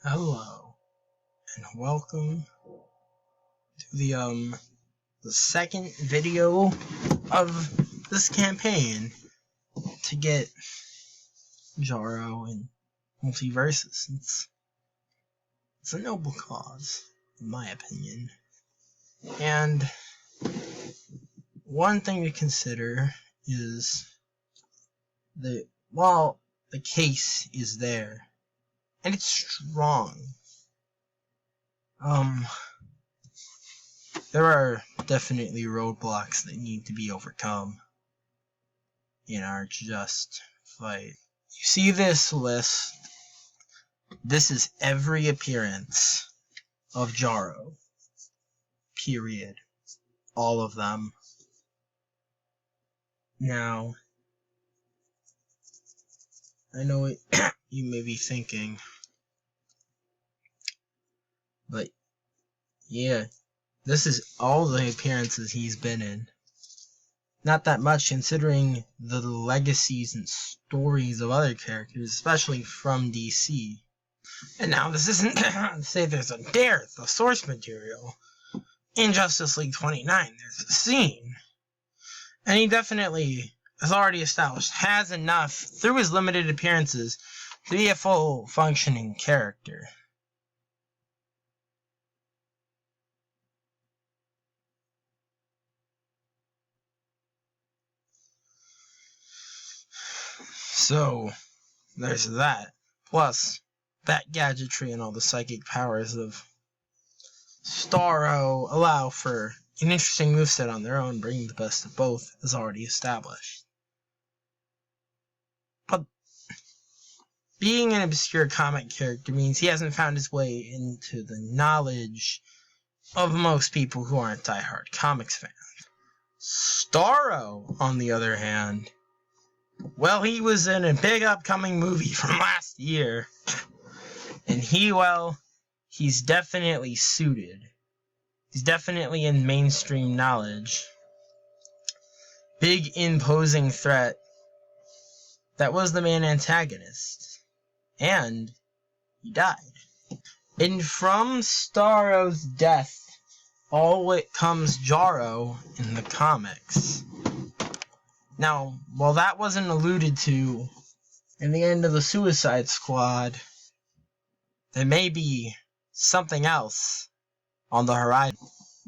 Hello, and welcome to the second video of this campaign to get Jarro and MultiVersus. It's a noble cause, in my opinion. And one thing to consider is that while the case is there, and it's strong, there are definitely roadblocks that need to be overcome in our just fight. You see this list? This is every appearance of Jarro. Period. All of them. Now, I know what you may be thinking, but yeah, this is all the appearances he's been in. Not that much considering the legacies and stories of other characters, especially from DC. And now this isn't to say there's a dearth of source material. In Justice League 29, there's a scene. And he definitely, as already established, has enough, through his limited appearances, to be a full functioning character. So, there's that. Plus, that gadgetry and all the psychic powers of Starro allow for an interesting moveset on their own, bringing the best of both, as already established. But being an obscure comic character means he hasn't found his way into the knowledge of most people who aren't diehard comics fans. Starro, on the other hand, well, he was in a big upcoming movie from last year, and he's definitely suited. He's definitely in mainstream knowledge. Big imposing threat that was the main antagonist. And he died. And from Starro's death, all it comes Jarro in the comics. Now, while that wasn't alluded to in the end of the Suicide Squad, there may be something else on the horizon.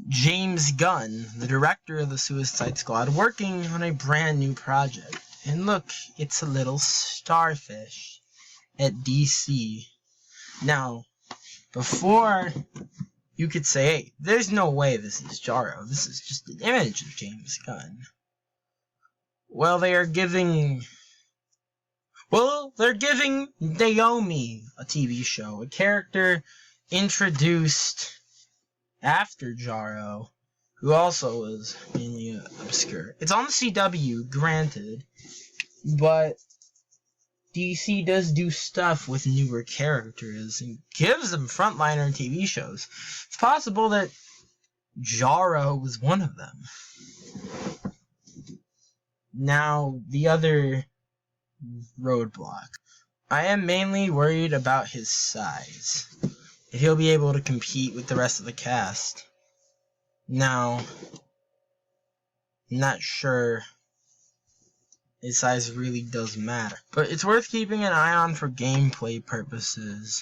James Gunn, the director of the Suicide Squad, working on a brand new project. And look, it's a little starfish at DC. Now, before you could say, hey, there's no way this is Jarro, this is just an image of James Gunn. Well, they're giving Naomi a TV show, a character introduced after Jarro, who also was mainly obscure. It's on the CW, granted, but DC does do stuff with newer characters and gives them frontliner TV shows. It's possible that Jarro was one of them. Now, the other roadblock. I am mainly worried about his size. If he'll be able to compete with the rest of the cast. Now, I'm not sure his size really does matter. But it's worth keeping an eye on for gameplay purposes.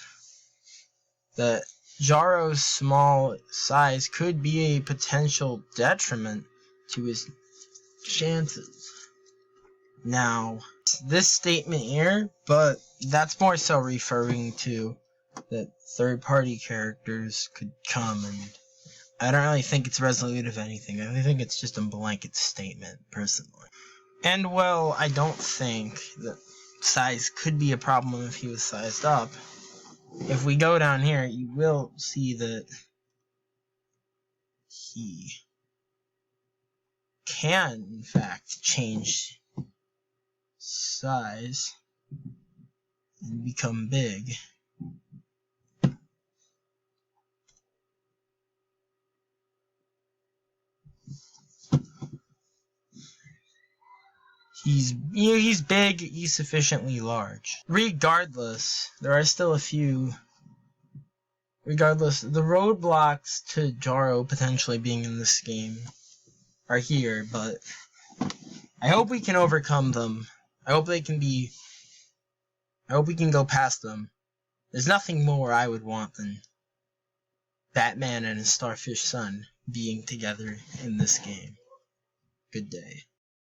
That Jarro's small size could be a potential detriment to his chances. Now, this statement here, but that's more so referring to that third-party characters could come, and I don't really think it's resolutive of anything. I think it's just a blanket statement, personally. And, well, I don't think that size could be a problem if he was sized up. If we go down here, you will see that he can, in fact, change size and become big. He's big, he's sufficiently large. Regardless, there are still a few Regardless, the roadblocks to Jarro potentially being in this game are here, but I hope we can overcome them. I hope we can go past them. There's nothing more I would want than Batman and his starfish son being together in this game. Good day.